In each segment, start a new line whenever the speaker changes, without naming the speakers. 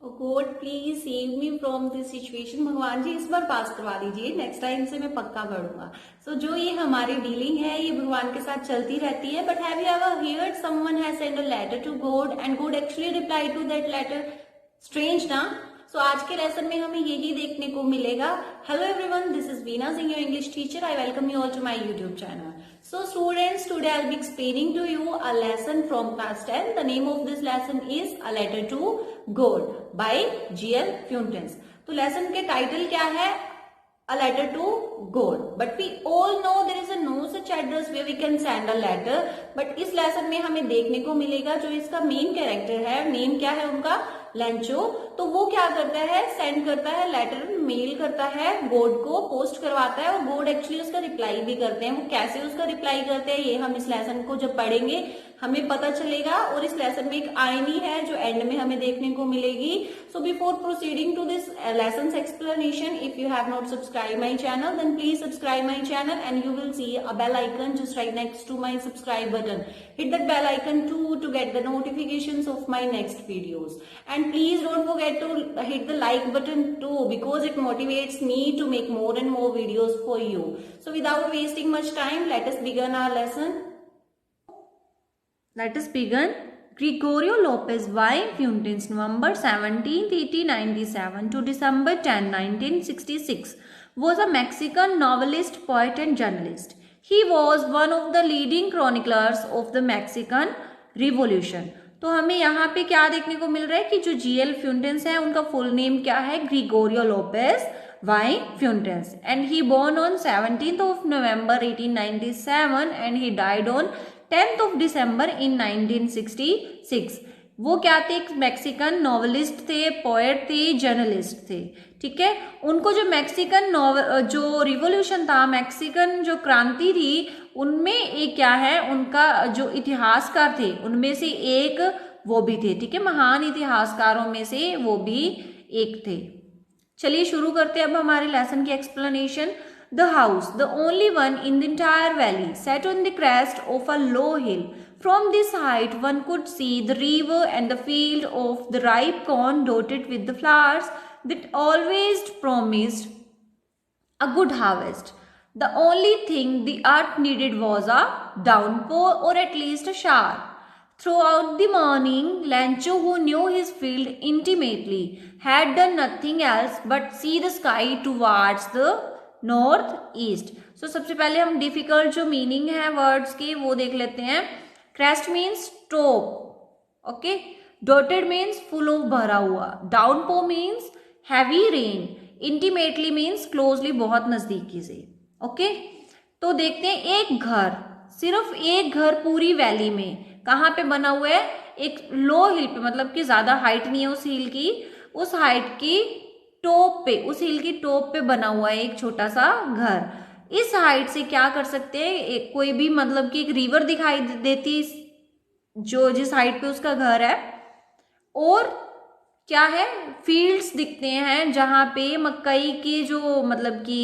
God please save me from this situation. भगवान जी इस बार पास करवा दीजिए, नेक्स्ट टाइम से मैं पक्का पढ़ूंगा। सो जो ये हमारी डीलिंग है ये भगवान के साथ चलती रहती है। But have you ever heard someone has send a letter to God and God actually reply to that letter? Strange ना। सो आज के लेसन में हमें यही देखने को मिलेगा। Hello everyone, this is Veena Singh, your English teacher. I welcome you all to my YouTube channel. So students, today I'll be explaining to you a lesson from class 10. The name of this lesson is A Letter to God by G.L. Fuentes. तो lesson के title क्या है? A letter to God. But we all know there is a no such address where we can send a letter. But इस lesson में हमें देखने को मिलेगा जो इसका main character है, name क्या है उनका? लेंचो। तो वो क्या करता है? सेंड करता है लेटर, मेल करता है गॉड को, पोस्ट करवाता है और गॉड एक्चुअली उसका रिप्लाई भी करते हैं। वो कैसे उसका रिप्लाई करते हैं ये हम इस लेसन को जब पढ़ेंगे हमें पता चलेगा। और इस लेसन में एक आयनी है जो एंड में हमें देखने को मिलेगी। So before proceeding to this lesson explanation, if you have not subscribe my channel then please subscribe my channel and you will see a bell icon just right next to my subscribe button. Hit that bell icon too to get the notifications of my next videos. And please don't forget to hit the like button too because it motivates me to make more and more videos for you. So without wasting much time, let us begin our lesson. Let us begin. Gregorio Lopez y Fuentes, November 17, 1897 to December 10, 1966, was a Mexican novelist, poet and journalist. He was one of the leading chroniclers of the Mexican Revolution. तो हमें यहाँ पे क्या देखने को मिल रहा है कि जो G.L. फ्यूंटेंस है उनका फुल नेम क्या है? Gregorio Lopez y Fuentes. And he born on 17th of November 1897 and he died on 10th of December in 1966. वो क्या थे? एक मैक्सिकन नॉवलिस्ट थे, पोएट थे, जर्नलिस्ट थे. ठीक है. उनको जो मैक्सिकन जो रिवोल्यूशन था, मैक्सिकन जो क्रांति थी, उनमें एक क्या है, उनका जो इतिहासकार थे उनमें से एक वो भी थे. ठीक है. महान इतिहासकारों में से वो भी एक थे. चलिए शुरू करते हैं अब हमारे लेसन की explanation. The house, the only one in the entire valley, sat on the crest of a low hill. From this height, one could see the river and the field of the ripe corn dotted with the flowers that always promised a good harvest. The only thing the earth needed was a downpour or at least a shower. Throughout the morning, Lancho, who knew his field intimately, had done nothing else but see the sky towards the north east. So सबसे पहले हम difficult जो meaning है words के वो देख लेते हैं. Crest means top. Okay. Dotted means full of भरा हुआ. Downpour means heavy rain. Intimately means closely, बहुत नजदीकी से. ओके. तो देखते हैं एक घर, सिर्फ एक घर पूरी वैली में कहाँ पे बना हुआ है? एक लो हिल पे, मतलब कि ज्यादा हाइट नहीं है उस हिल की, उस हाइट की टॉप पे, उस हिल की टॉप पे बना हुआ है एक छोटा सा घर. इस हाइट से क्या कर सकते हैं? कोई भी मतलब कि एक रिवर दिखाई देती जो जिस हाइट पे उसका घर है, और क्या है, फील्ड्स दिखते हैं जहां पे मकई की जो मतलब कि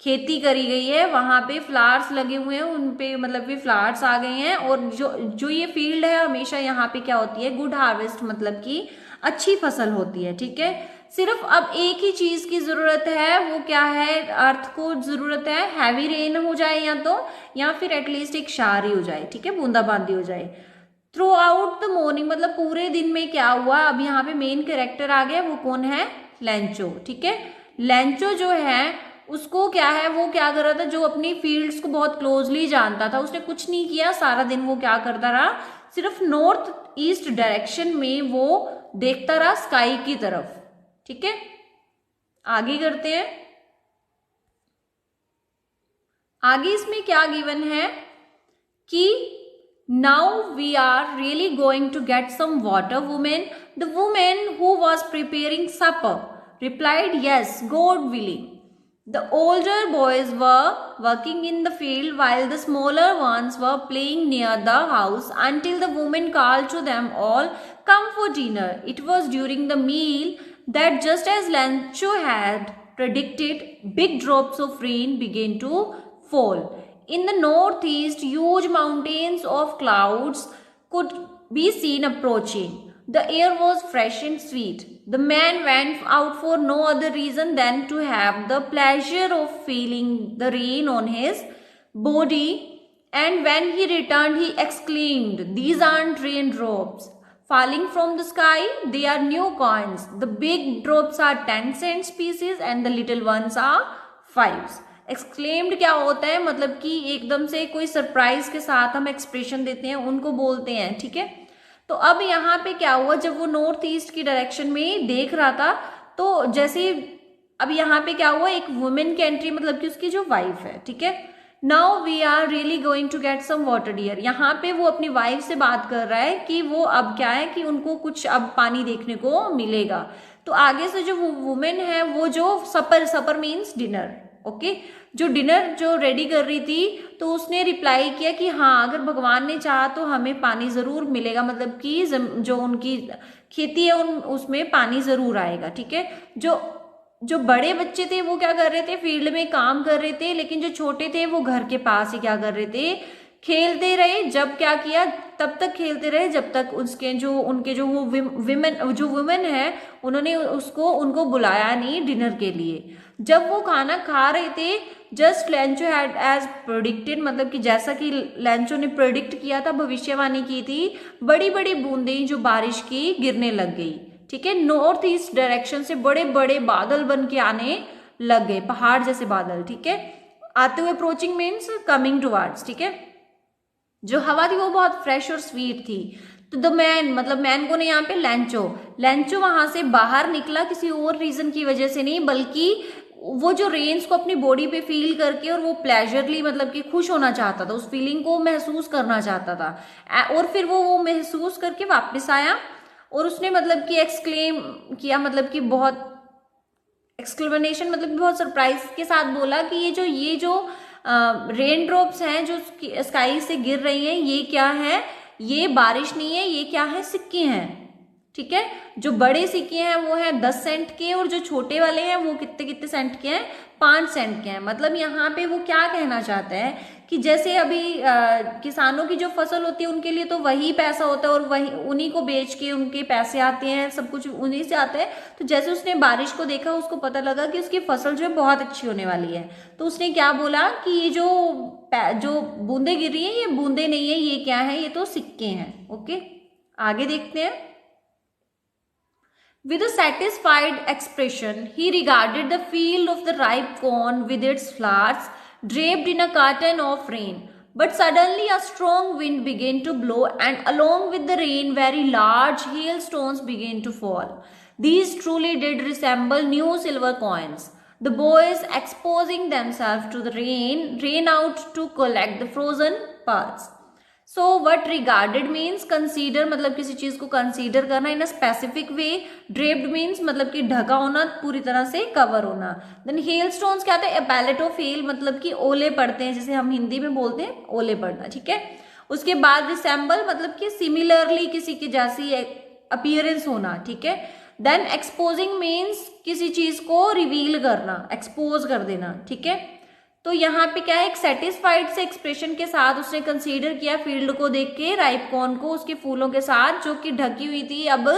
खेती करी गई है, वहां पे फ्लावर्स लगे हुए हैं, उन पे मतलब कि फ्लावर्स आ गए हैं. और जो ये फील्ड है हमेशा यहाँ पे क्या होती है? गुड हार्वेस्ट, मतलब कि अच्छी फसल होती है. ठीक है. सिर्फ अब एक ही चीज की जरूरत है, वो क्या है? अर्थ को जरूरत है हैवी रेन हो जाए या फिर एटलीस्ट एक शार ही हो जाए. ठीक है. बूंदाबांदी हो जाए. थ्रू आउट द मॉर्निंग, मतलब पूरे दिन में क्या हुआ? अब यहाँ पे मेन कैरेक्टर आ गया. वो कौन है? लेंचो. ठीक है. लेंचो जो है उसको क्या है, वो क्या कर रहा था? जो अपनी फील्ड्स को बहुत क्लोजली जानता था, उसने कुछ नहीं किया सारा दिन. वो क्या करता रहा? सिर्फ नॉर्थ ईस्ट डायरेक्शन में वो देखता रहा, स्काई की तरफ. ठीक है. आगे करते हैं. आगे इसमें क्या गिवन है कि now we are really going to get some water. Women, the women who was preparing supper replied yes, God willing. The older boys were working in the field while the smaller ones were playing near the house until the woman called to them all, come for dinner. It was during the meal that, just as Lancho had predicted, big drops of rain began to fall. In the northeast, huge mountains of clouds could be seen approaching. The air was fresh and sweet. The man went out for no other reason than to have the pleasure of feeling the rain on his body, and when he returned he exclaimed, "These aren't raindrops falling from the sky, they are new coins. The big drops are 10 cents pieces and the little ones are 5s." Exclaimed क्या होता है, मतलब कि एकदम से कोई surprise के साथ हम एक्सप्रेशन देते हैं, उनको बोलते हैं, ठीक है। तो अब यहाँ पे क्या हुआ, जब वो नॉर्थ ईस्ट की डायरेक्शन में देख रहा था, तो जैसे अब यहाँ पे क्या हुआ, एक वुमेन की एंट्री, मतलब कि उसकी जो वाइफ है, ठीक है। Now we are really going to get some water dear. यहाँ पे वो अपनी वाइफ से बात कर रहा है कि वो अब क्या है कि उनको कुछ अब पानी देखने को मिलेगा। तो आगे से जो वुमेन है वो जो सपर मीन्स डिनर, ओके, जो डिनर जो रेडी कर रही थी, तो उसने रिप्लाई किया कि हाँ, अगर भगवान ने चाहा तो हमें पानी ज़रूर मिलेगा, मतलब कि जो उनकी खेती है उसमें पानी ज़रूर आएगा, ठीक है। जो बड़े बच्चे थे वो क्या कर रहे थे, फील्ड में काम कर रहे थे, लेकिन जो छोटे थे वो घर के पास ही क्या कर रहे थे, खेलते रहे। जब क्या किया, तब तक खेलते रहे जब तक उनके जो वो वुमेन है, उन्होंने उनको बुलाया नहीं डिनर के लिए। जब वो खाना खा रहे थे, just Lencho had as predicted, मतलब कि जैसा कि लेंचो ने प्रेडिक्ट किया था, भविष्यवाणी की थी, बड़ी बड़ी बूंदें जो बारिश की गिरने लग गई, ठीक है। नॉर्थ ईस्ट डायरेक्शन से बड़े बड़े बादल बन के आने लग गए, पहाड़ जैसे बादल, ठीक है। आते हुए, अप्रोचिंग मीन्स कमिंग टुवर्ड्स, ठीक है। जो हवा थी वो बहुत फ्रेश और स्वीट थी। तो द मैन, मतलब मैन को ने यहाँ पे लेंचो वहां से बाहर निकला, किसी और रीजन की वजह से नहीं, बल्कि वो जो रेन्स को अपनी बॉडी पे फील करके, और वो प्लेजरली, मतलब कि खुश होना चाहता था, उस फीलिंग को महसूस करना चाहता था। और फिर वो महसूस करके वापस आया, और उसने मतलब कि एक्सक्लेम किया, मतलब कि बहुत एक्सक्लेमेशन, मतलब बहुत सरप्राइज के साथ बोला कि ये जो रेन ड्रॉप्स हैं जो स्काई से गिर रही हैं, ये क्या है, ये बारिश नहीं है, ये क्या है, सिक्के हैं, ठीक है। जो बड़े सिक्के हैं वो हैं 10 सेंट के, और जो छोटे वाले हैं वो कितने कितने सेंट के हैं, 5 सेंट के हैं। मतलब यहाँ पे वो क्या कहना चाहते हैं कि जैसे अभी किसानों की जो फसल होती है उनके लिए तो वही पैसा होता है, और वही उन्हीं को बेच के उनके पैसे आते हैं, सब कुछ उन्हीं से आता है। तो जैसे उसने बारिश को देखा, उसको पता लगा कि उसकी फसल जो है बहुत अच्छी होने वाली है, तो उसने क्या बोला कि ये जो बूंदे गिर रही है, ये बूंदे नहीं है, ये क्या है, ये तो सिक्के हैं, ओके। आगे देखते हैं। With a satisfied expression, he regarded the field of the ripe corn with its flowers draped in a curtain of rain. But suddenly a strong wind began to blow, and along with the rain, very large hailstones began to fall. These truly did resemble new silver coins. The boys, exposing themselves to the rain, ran out to collect the frozen pearls. So what regarded means consider, मतलब किसी चीज को consider करना in a specific way. Draped means मतलब कि ढका होना, पूरी तरह से कवर होना। देन हेल स्टोन्स क्या होता है, ए पैलेट ऑफ हेल, मतलब कि ओले पड़ते हैं, जैसे हम हिंदी में बोलते हैं ओले पड़ना, ठीक है। उसके बाद रिसेंबल, मतलब कि सिमिलरली किसी की जैसी अपीयरेंस होना, ठीक है। देन एक्सपोजिंग मीन्स किसी चीज को रिवील करना, एक्सपोज कर देना, ठीक है। तो यहाँ पे क्या है, एक सेटिस्फाइड से एक्सप्रेशन के साथ उसने कंसीडर किया फील्ड को देख के, राइप कॉर्न को उसके फूलों के साथ, जो कि ढकी हुई थी, अब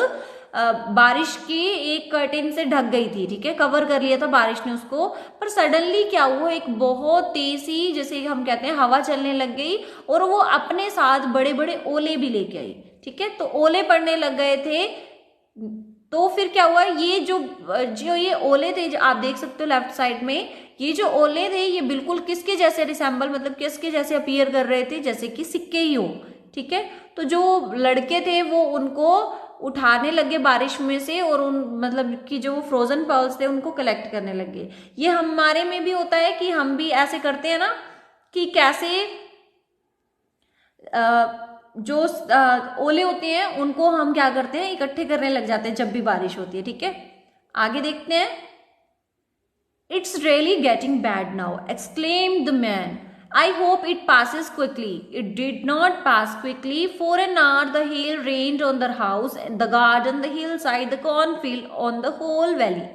बारिश की एक कर्टेन से ढक गई थी, ठीक है, कवर कर लिया था बारिश ने उसको। पर सडनली क्या हुआ, एक बहुत तेजी, जैसे हम कहते हैं हवा चलने लग गई, और वो अपने साथ बड़े बड़े ओले भी लेके आई, ठीक है। तो ओले पड़ने लग गए थे। तो फिर क्या हुआ, ये जो ये ओले थे, जो आप देख सकते हो लेफ्ट साइड में, ये जो ओले थे ये बिल्कुल किसके जैसे रिसेंबल, मतलब किसके जैसे अपीयर कर रहे थे, जैसे कि सिक्के ही हो, ठीक है। तो जो लड़के थे वो उनको उठाने लगे बारिश में से, और उन मतलब कि जो फ्रोजन पर्ल्स थे उनको कलेक्ट करने लगे। ये हमारे में भी होता है कि हम भी ऐसे करते हैं ना, कि कैसे जो ओले होते हैं उनको हम क्या करते हैं, इकट्ठे करने लग जाते हैं जब भी बारिश होती है, ठीक है। आगे देखते हैं। It's really getting bad now, exclaimed the man. I hope it passes quickly. It did not pass quickly. For an hour the hail rained on the house, the garden, the hillside, the cornfield, on the whole valley.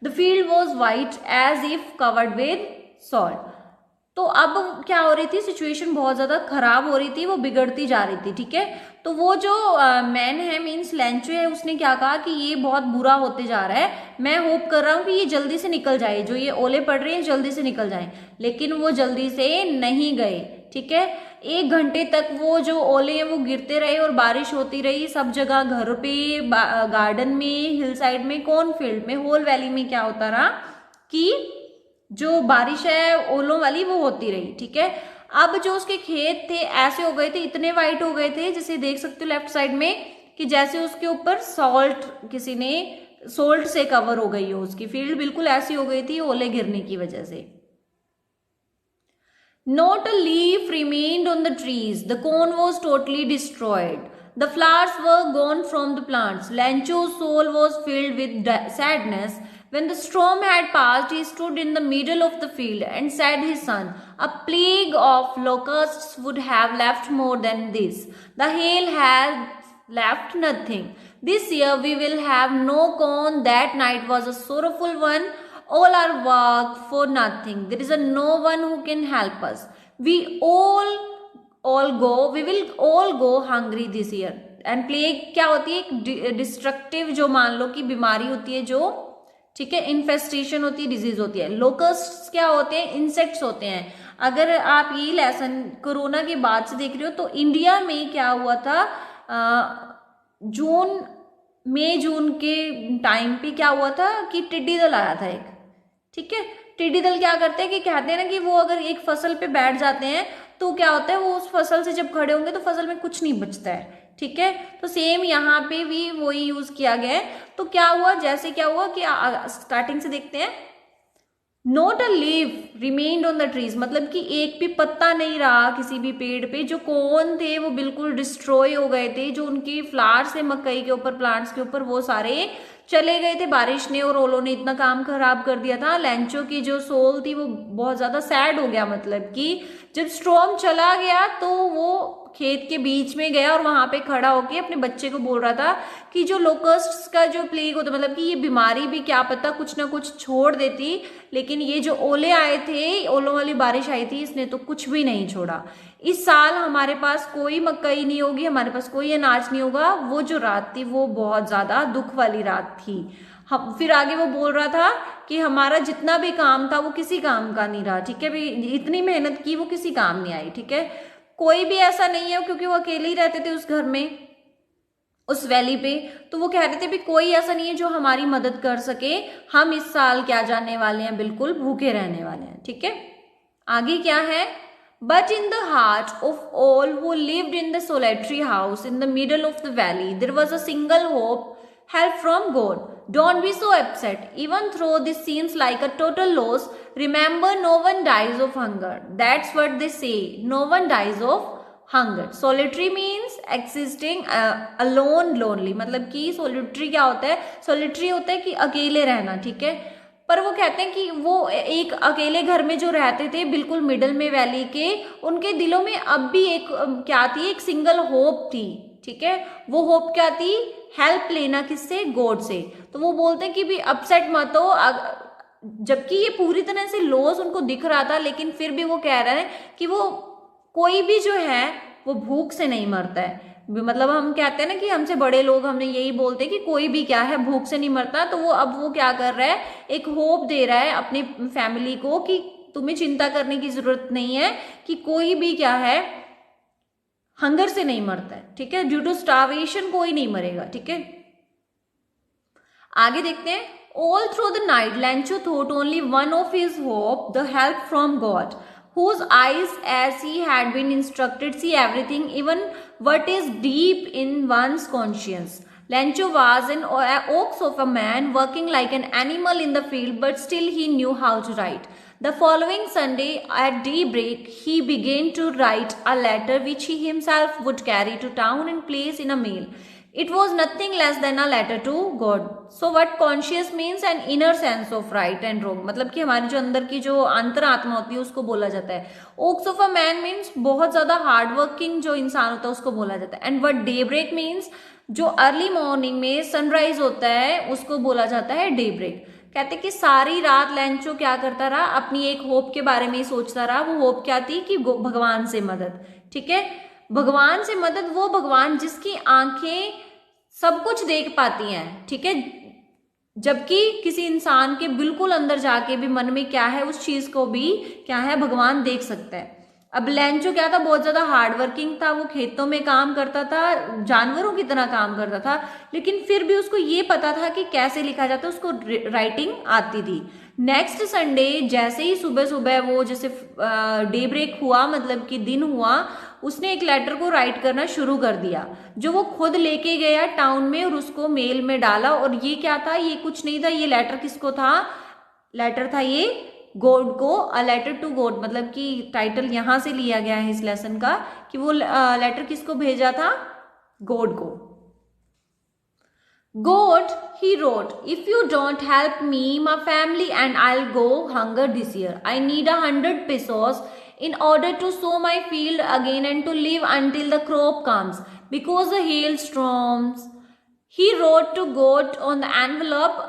The field was white as if covered with salt. तो अब क्या हो रही थी, situation बहुत ज्यादा खराब हो रही थी, वो बिगड़ती जा रही थी, ठीक है। तो वो जो मैन है मीन्स लेंचो है, उसने क्या कहा कि ये बहुत बुरा होते जा रहा है, मैं होप कर रहा हूँ कि ये जल्दी से निकल जाए, जो ये ओले पड़ रहे हैं जल्दी से निकल जाए। लेकिन वो जल्दी से नहीं गए, ठीक है। 1 घंटे तक वो जो ओले हैं वो गिरते रहे और बारिश होती रही सब जगह, घर पे, गार्डन में, हिल साइड में, कॉर्नफील्ड में, होल वैली में क्या होता रहा कि जो बारिश है ओलों वाली वो होती रही, ठीक है। अब जो उसके खेत थे ऐसे हो गए थे, इतने वाइट हो गए थे, जैसे देख सकते हो लेफ्ट साइड में, कि जैसे उसके ऊपर किसी ने सोल्ट से कवर हो गई हो, उसकी फील्ड बिल्कुल ऐसी हो गई थी ओले गिरने की वजह से। Not a leaf remained on the trees. The corn was totally destroyed. The flowers were gone from the plants. Lancho's soul was filled with sadness. When the storm had passed, he stood in the middle of the field and said his son, a plague of locusts would have left more than this. The hail had left nothing. This year we will have no corn. That night was a sorrowful one. All our work for nothing. There is no one who can help us. We will all go hungry this year. And plague क्या होती है? एक destructive, जो मान लो कि बीमारी होती है, जो ठीक है, इन्फेस्टेशन होती है, डिजीज होती है। लोकस्ट क्या होते हैं? इंसेक्ट्स होते हैं। अगर आप ये लेसन कोरोना के बाद से देख रहे हो तो इंडिया में क्या हुआ था, मई जून के टाइम पे क्या हुआ था कि टिड्डी दल आया था एक, ठीक है। टिड्डी दल क्या करते हैं कि कहते हैं ना कि वो अगर एक फसल पे बैठ जाते हैं तो क्या होता है, वो उस फसल से जब खड़े होंगे तो फसल में कुछ नहीं बचता है, ठीक है। तो सेम यहाँ पे भी वही यूज किया गया है। तो क्या हुआ, जैसे क्या हुआ कि स्टार्टिंग से देखते हैं, not a leaf remained on the trees, मतलब कि एक भी पत्ता नहीं रहा किसी भी पेड़ पे। जो कौन थे वो बिल्कुल डिस्ट्रॉय हो गए थे, जो उनके फ्लावर्स थे मकई के ऊपर, प्लांट्स के ऊपर, वो सारे चले गए थे। बारिश ने और ओलों ने इतना काम खराब कर दिया था। लेंचो की जो सोल थी वो बहुत ज्यादा सैड हो गया, मतलब कि जब स्टॉर्म चला गया तो वो खेत के बीच में गया और वहां पे खड़ा होके अपने बच्चे को बोल रहा था कि जो लोकस्ट का जो प्लेग होता, मतलब कि ये बीमारी भी क्या पता कुछ ना कुछ छोड़ देती, लेकिन ये जो ओले आए थे, ओलों वाली बारिश आई थी, इसने तो कुछ भी नहीं छोड़ा। इस साल हमारे पास कोई मकई नहीं होगी, हमारे पास कोई अनाज नहीं होगा। वो जो रात थी वो बहुत ज्यादा दुख वाली रात थी। हम फिर आगे वो बोल रहा था कि हमारा जितना भी काम था वो किसी काम का नहीं रहा, ठीक है भाई, इतनी मेहनत की वो किसी काम नहीं आई, ठीक है। कोई भी ऐसा नहीं है, क्योंकि वो अकेले ही रहते थे उस घर में, उस वैली पे। तो वो कह रहे थे भी कोई ऐसा नहीं है जो हमारी मदद कर सके, हम इस साल क्या जाने वाले हैं, बिल्कुल भूखे रहने वाले हैं, ठीक है। आगे क्या है, but in the heart of all who lived in the solitary house in the middle of the valley there was a single hope, help from God. Don't be so upset. Even though this seems like a total loss, remember no one dies of hunger. That's what they say. No one dies of hunger. Solitary means existing alone, lonely. मतलब कि solitary क्या होता है? Solitary होता है कि अकेले रहना, ठीक है। पर वो कहते हैं कि वो एक अकेले घर में जो रहते थे बिल्कुल मिडल में वैली के, उनके दिलों में अब भी एक क्या थी, एक सिंगल होप थी, ठीक है। वो होप क्या थी, हेल्प लेना, किससे, गॉड से। तो वो बोलते हैं कि भी अपसेट मत हो, जबकि ये पूरी तरह से लॉस उनको दिख रहा था, लेकिन फिर भी वो कह रहे हैं कि वो कोई भी जो है वो भूख से नहीं मरता है। मतलब हम कहते हैं ना कि हमसे बड़े लोग हमें यही बोलते हैं कि कोई भी क्या है भूख से नहीं मरता। तो वो अब वो क्या कर रहा है, एक होप दे रहा है अपनी फैमिली को कि तुम्हें चिंता करने की जरूरत नहीं है, कि कोई भी क्या है हंगर से नहीं मरता है, ठीक है। ड्यू टू स्टार्वेशन कोई नहीं मरेगा, ठीक है। आगे देखते हैं, all through the night Lencho thought only one of his hope, the help from God, whose eyes, as he had been instructed, see everything, even what is deep in one's conscience. Lencho was an ox of a man, working like an animal in the field, but still he knew how to write. The following Sunday at daybreak, he began to write a letter which he himself would carry to town and place in a mail. It was nothing less than a letter to God. So what conscious means, an inner sense of right and wrong. मतलब कि हमारी जो अंदर की जो अंतरात्मा होती है उसको बोला जाता है। Ox of a man means बहुत ज्यादा हार्ड वर्किंग जो इंसान होता है उसको बोला जाता है। एंड what daybreak means, जो अर्ली मॉर्निंग में सनराइज होता है उसको बोला जाता है डेब्रेक। कहते कि सारी रात लेंचो क्या करता रहा, अपनी एक होप के बारे में ही सोचता रहा। वो होप क्या थी कि भगवान से मदद, ठीक है। भगवान से मदद, वो भगवान जिसकी आंखें सब कुछ देख पाती हैं, ठीक है, जबकि किसी इंसान के बिल्कुल अंदर जाके भी मन में क्या है उस चीज को भी क्या है भगवान देख सकता है। अब लेंचो क्या था, बहुत ज्यादा हार्ड वर्किंग था, वो खेतों में काम करता था, जानवरों की तरह काम करता था, लेकिन फिर भी उसको ये पता था कि कैसे लिखा जाता है, उसको राइटिंग आती थी। नेक्स्ट संडे जैसे ही सुबह सुबह वो जैसे डे ब्रेक हुआ, मतलब कि दिन हुआ, उसने एक लेटर को राइट करना शुरू कर दिया, जो वो खुद लेके गया टाउन में और उसको मेल में डाला। और ये क्या था, ये कुछ नहीं था, ये लेटर किसको था, लेटर था ये गॉड को, अ लेटर टू गॉड, मतलब कि टाइटल यहां से लिया गया है इस लेसन का कि वो लेटर किसको भेजा था, गॉड को। God, he wrote, if you don't help me, my family and I'll go hunger this year. I need 100 pesos in order to sow my field again and to live until the crop comes because the hailstorms. He wrote to God on the envelope,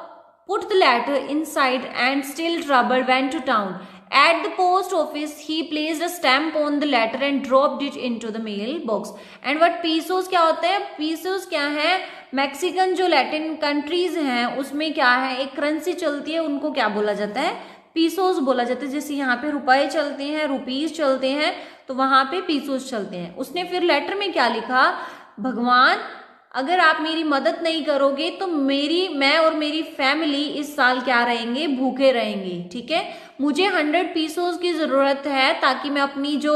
put the letter inside and still troubled went to town. At the post office, he placed a stamp on the letter and dropped it into the mail box. And what pesos क्या होते हैं, pesos क्या है, Mexican जो Latin countries हैं उसमें क्या है एक करेंसी चलती है, उनको क्या बोला जाता है, पीसोस बोला जाता है। जैसे यहाँ पे रुपए चलते हैं, रुपीज चलते हैं, तो वहां पे पीसोस चलते हैं। उसने फिर लेटर में क्या लिखा, भगवान अगर आप मेरी मदद नहीं करोगे तो मैं और मेरी फैमिली इस साल क्या रहेंगे, भूखे रहेंगे, ठीक है। मुझे 100 पीसोस की जरूरत है ताकि मैं अपनी जो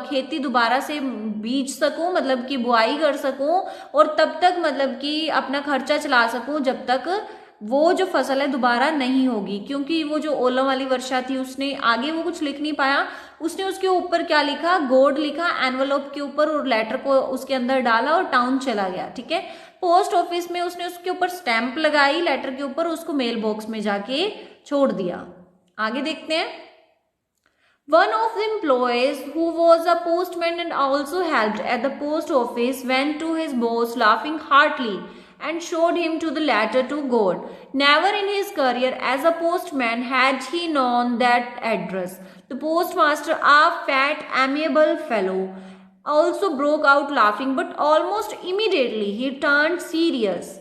खेती दोबारा से बीज सकूं, मतलब कि बुआई कर सकूं, और तब तक मतलब कि अपना खर्चा चला सकूं जब तक वो जो फसल है दोबारा नहीं होगी। क्योंकि वो जो ओलों वाली वर्षा थी, उसने आगे वो कुछ लिख नहीं पाया, उसने उसके ऊपर क्या लिखा, गॉड लिखा एनवेलप के ऊपर, और लेटर को उसके अंदर डाला और टाउन चला गया, ठीक है। पोस्ट ऑफिस में उसने उसके ऊपर स्टैंप लगाई लेटर के ऊपर, उसको मेल बॉक्स में जाके छोड़ दिया। आगे देखते हैं। One of the employees, who was a postman and also helped at the post office, went to his boss laughing heartily and showed him to the letter to God. Never in his career as a postman had he known that address. The postmaster, a fat, amiable fellow, also broke out laughing, but almost immediately he turned serious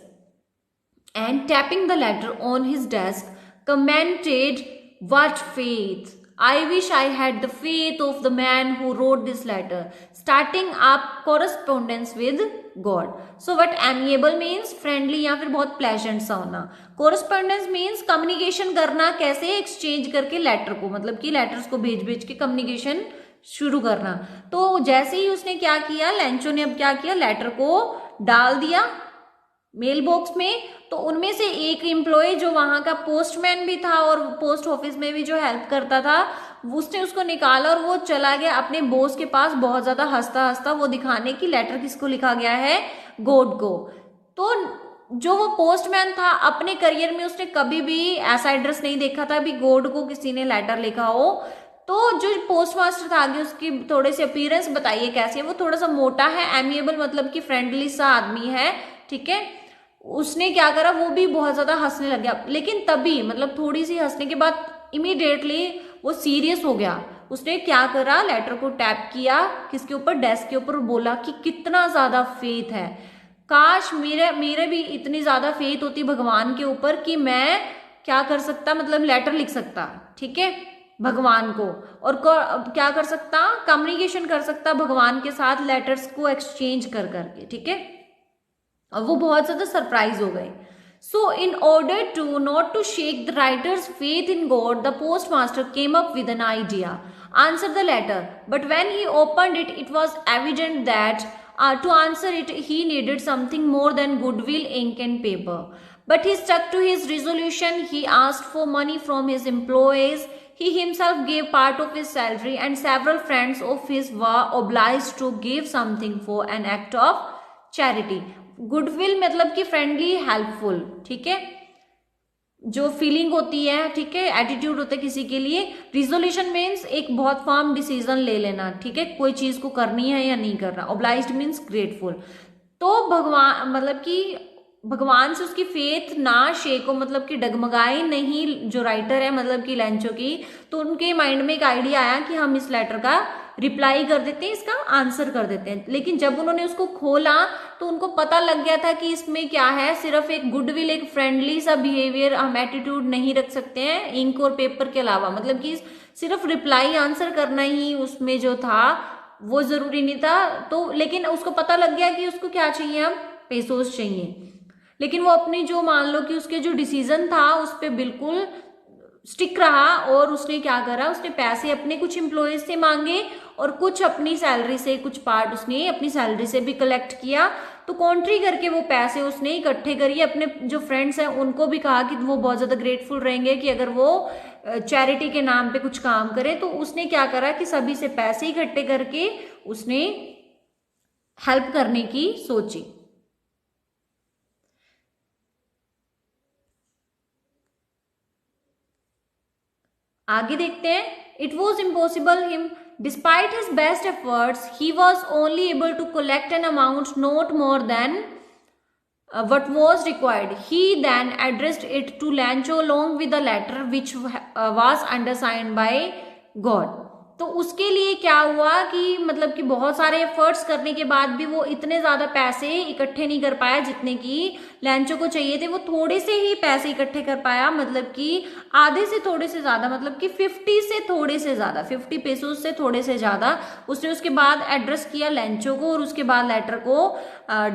and tapping the letter on his desk, commented, "What faith! I wish I had the faith of the man who wrote this letter, starting up correspondence with God." So what amiable means, friendly या फिर बहुत pleasant सा होना। correspondence means communication करना, कैसे exchange करके letter को, मतलब कि लेटर्स को भेज भेज के communication शुरू करना। तो जैसे ही उसने क्या किया, लेंचो ने अब क्या किया, लेटर को डाल दिया मेल बॉक्स में। तो उनमें से एक एम्प्लॉय जो वहां का पोस्टमैन भी था और पोस्ट ऑफिस में भी जो हेल्प करता था, उसने उसको निकाला और वो चला गया अपने बॉस के पास, बहुत ज्यादा हंसता हंसता, वो दिखाने की लेटर किसको लिखा गया है, गॉड को। तो जो वो पोस्टमैन था, अपने करियर में उसने कभी भी ऐसा एड्रेस नहीं देखा था भी गॉड को किसी ने लेटर लिखा हो। तो जो पोस्ट मास्टर था, आगे उसकी थोड़ी सी अपीयरेंस बताइए कैसी है। वो थोड़ा सा मोटा है, एमिएबल मतलब कि फ्रेंडली सा आदमी है, ठीक है। उसने क्या करा, वो भी बहुत ज्यादा हंसने लग गया, लेकिन तभी मतलब थोड़ी सी हंसने के बाद इमीडिएटली वो सीरियस हो गया। उसने क्या करा, लेटर को टैप किया किसके ऊपर, डेस्क के ऊपर, बोला कि कितना ज्यादा फेथ है, काश मेरे भी इतनी ज्यादा फेथ होती भगवान के ऊपर कि मैं क्या कर सकता, मतलब लेटर लिख सकता, ठीक है, भगवान को, और क्या कर सकता, कम्युनिकेशन कर सकता भगवान के साथ, लेटर्स को एक्सचेंज कर करके, ठीक है। और वो बहुत ज्यादा सरप्राइज हो गए। So in order to not to shake the writer's faith in God, the post master came up with an idea, answer the letter, but when he opened it, it was evident that to answer it he needed something more than goodwill, ink and paper. But he stuck to his resolution. He asked for money from his employees. He himself gave part of his salary, and several friends of his were obliged to give something for an act of charity. Goodwill मतलब कि friendly, helpful, ठीक है, जो feeling होती है, ठीक है, attitude होता है किसी के लिए। रिजोल्यूशन मीन्स एक बहुत फर्म डिसीजन ले लेना, ठीक है, कोई चीज को करनी है या नहीं करना। Obliged means grateful. तो भगवान मतलब कि भगवान से उसकी फेथ ना शेक हो, मतलब कि डगमगाई नहीं जो राइटर है, मतलब कि लेंचो की। तो उनके माइंड में एक आइडिया आया कि हम इस लेटर का रिप्लाई कर देते हैं, इसका आंसर कर देते हैं। लेकिन जब उन्होंने उसको खोला तो उनको पता लग गया था कि इसमें क्या है, सिर्फ एक गुडविल, एक फ्रेंडली सा बिहेवियर, हम एटीट्यूड नहीं रख सकते हैं इंक और पेपर के अलावा। मतलब कि सिर्फ रिप्लाई आंसर करना ही उसमें जो था वो जरूरी नहीं था। तो लेकिन उसको पता लग गया कि उसको क्या चाहिए, अब पेसोस चाहिए। लेकिन वो अपनी जो, मान लो कि उसके जो डिसीजन था उस पर बिल्कुल स्टिक रहा और उसने क्या करा, उसने पैसे अपने कुछ एम्प्लॉयज से मांगे और कुछ अपनी सैलरी से, कुछ पार्ट उसने अपनी सैलरी से भी कलेक्ट किया। तो कॉन्ट्री करके वो पैसे उसने इकट्ठे करिए, अपने जो फ्रेंड्स हैं उनको भी कहा कि वो बहुत ज्यादा ग्रेटफुल रहेंगे कि अगर वो चैरिटी के नाम पे कुछ काम करे। तो उसने क्या करा कि सभी से पैसे इकट्ठे करके उसने हेल्प करने की सोची। आगे देखते हैं। It was impossible him, despite his best efforts, he was only able to collect an amount not more than what was required. He then addressed it to Lancho along with the letter which was undersigned by God. तो उसके लिए क्या हुआ कि मतलब कि बहुत सारे एफर्ट्स करने के बाद भी वो इतने ज्यादा पैसे इकट्ठे नहीं कर पाया जितने की लैंचो को चाहिए थे। वो थोड़े से ही पैसे इकट्ठे कर पाया, मतलब कि आधे से थोड़े से ज्यादा, मतलब कि 50 से थोड़े से ज्यादा, 50 पेसोस से थोड़े से ज्यादा उसने उसके बाद एड्रेस किया लैंचो को और उसके बाद लेटर को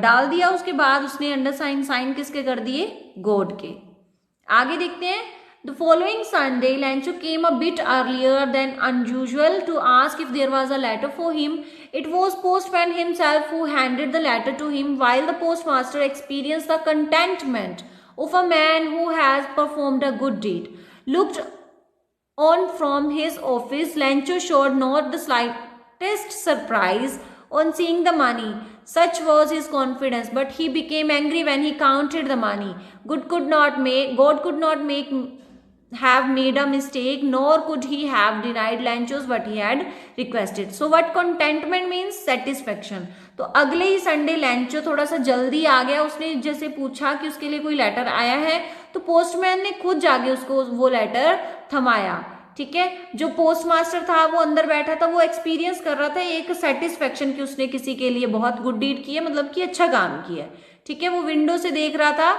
डाल दिया। उसके बाद उसने अंडरसाइन साइन किसके कर दिए, गॉड के। आगे देखते हैं। The following Sunday, Lancho came a bit earlier than unusual to ask if there was a letter for him. It was postman himself who handed the letter to him, while the postmaster experienced the contentment of a man who has performed a good deed. Looked on from his office, Lancho showed not the slightest surprise on seeing the money. Such was his confidence, but he became angry when he counted the money. God could not have made a mistake, nor could he have denied Lancho's what he had requested. So what contentment means? Satisfaction. तो अगले ही Sunday लैंचो थोड़ा सा जल्दी आ गया। उसने जैसे पूछा कि उसके लिए कोई लेटर आया है तो पोस्टमैन ने खुद जाके उसको वो लेटर थमाया। ठीक है, जो पोस्ट मास्टर था वो अंदर बैठा था, वो एक्सपीरियंस कर रहा था एक सेटिस्फेक्शन कि उसने किसी के लिए बहुत गुड डीड की है, मतलब कि अच्छा काम किया। ठीक है, वो विंडो से देख रहा था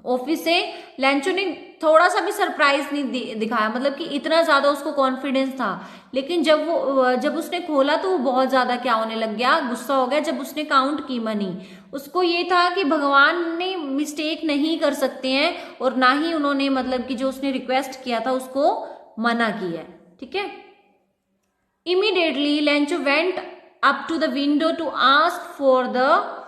ऑफिस से। लैंचो ने थोड़ा सा भी सरप्राइज नहीं दिखाया, मतलब कि इतना ज्यादा उसको कॉन्फिडेंस था। लेकिन जब उसने खोला तो वो बहुत ज्यादा क्या होने लग गया, गुस्सा हो गया। जब उसने काउंट की मनी, उसको ये था कि भगवान ने मिस्टेक नहीं कर सकते हैं और ना ही उन्होंने मतलब कि जो उसने रिक्वेस्ट किया था उसको मना किया। ठीक है, immediately Lencho went up to the window to ask for the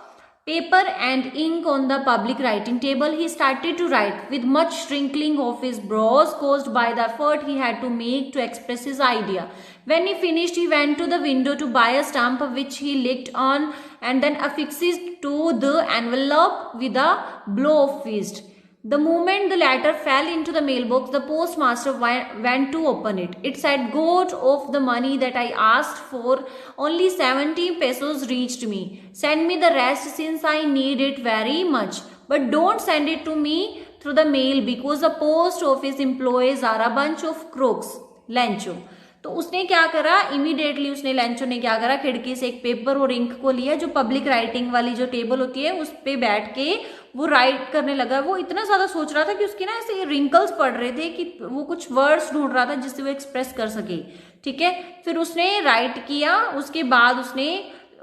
paper and ink on the public writing table. He started to write with much wrinkling of his brows caused by the effort he had to make to express his idea. When he finished, he went to the window to buy a stamp which he licked on and then affixed it to the envelope with a blow of fist. The moment the letter fell into the mailbox, the postmaster went to open it. It said, "God of the money that I asked for, only 70 pesos reached me. Send me the rest since I need it very much. But don't send it to me through the mail because the post office employees are a bunch of crooks." Lancho. तो उसने क्या करा, immediately उसने लैंचो ने क्या करा, खिड़की से एक पेपर और इंक को लिया, जो पब्लिक राइटिंग वाली जो टेबल होती है उस पे बैठ के वो राइट करने लगा। वो इतना ज्यादा सोच रहा था कि उसके ना ऐसे रिंकल्स पड़ रहे थे कि वो कुछ वर्ड्स ढूंढ रहा था जिससे वो एक्सप्रेस कर सके। ठीक है, फिर उसने राइट किया, उसके बाद उसने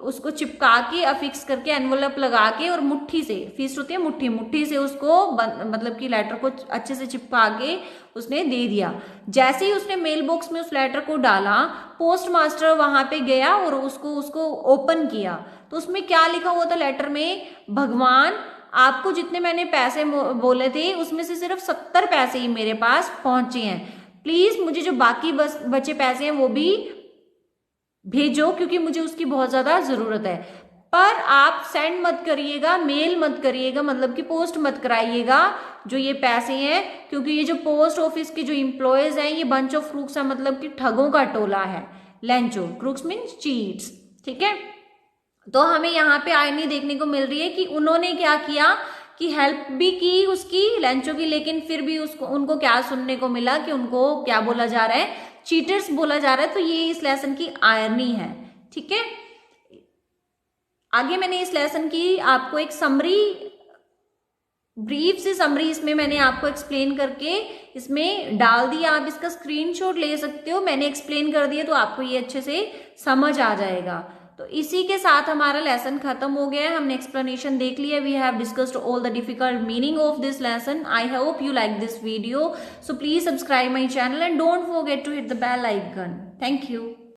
उसको चिपका के अफिक्स करके एनवलप लगा के और मुट्ठी से, फीस्ट होती है मुट्ठी से उसको मतलब कि लेटर को अच्छे से चिपका के उसने दे दिया। जैसे ही उसने मेल बॉक्स में उस लेटर को डाला, पोस्ट मास्टर वहां पे गया और उसको ओपन किया। तो उसमें क्या लिखा हुआ था लेटर में, भगवान आपको जितने मैंने पैसे बोले थे उसमें से सिर्फ 70 पैसे ही मेरे पास पहुंचे हैं। प्लीज मुझे जो बाकी बचे पैसे हैं वो भी भेजो क्योंकि मुझे उसकी बहुत ज्यादा जरूरत है। पर आप सेंड मत करिएगा, मेल मत करिएगा, मतलब कि पोस्ट मत कराइएगा जो ये पैसे हैं, क्योंकि ये जो पोस्ट ऑफिस के जो एम्प्लॉयज हैं ये बंच ऑफ क्रूक्स है, मतलब कि ठगों का टोला है। लैंचो, क्रूक्स मीन्स चीट्स। ठीक है, तो हमें यहाँ पे आईनी देखने को मिल रही है कि उन्होंने क्या किया कि हेल्प भी की उसकी लैंचो की, लेकिन फिर भी उनको क्या सुनने को मिला कि उनको क्या बोला जा रहा है चीटर्स बोला जा रहा है, तो ये इस लेसन की आयरनी है। ठीक है, आगे मैंने इस लेसन की आपको एक समरी, ब्रीफ सी समरी इसमें मैंने आपको एक्सप्लेन करके इसमें डाल दिया। आप इसका स्क्रीनशॉट ले सकते हो, मैंने एक्सप्लेन कर दिया तो आपको ये अच्छे से समझ आ जाएगा। तो इसी के साथ हमारा लेसन खत्म हो गया है, हमने एक्सप्लेनेशन देख लिया। We have discussed all the difficult meaning of this lesson. I hope you like this video, so please subscribe my channel and don't forget to hit the bell icon. Thank you.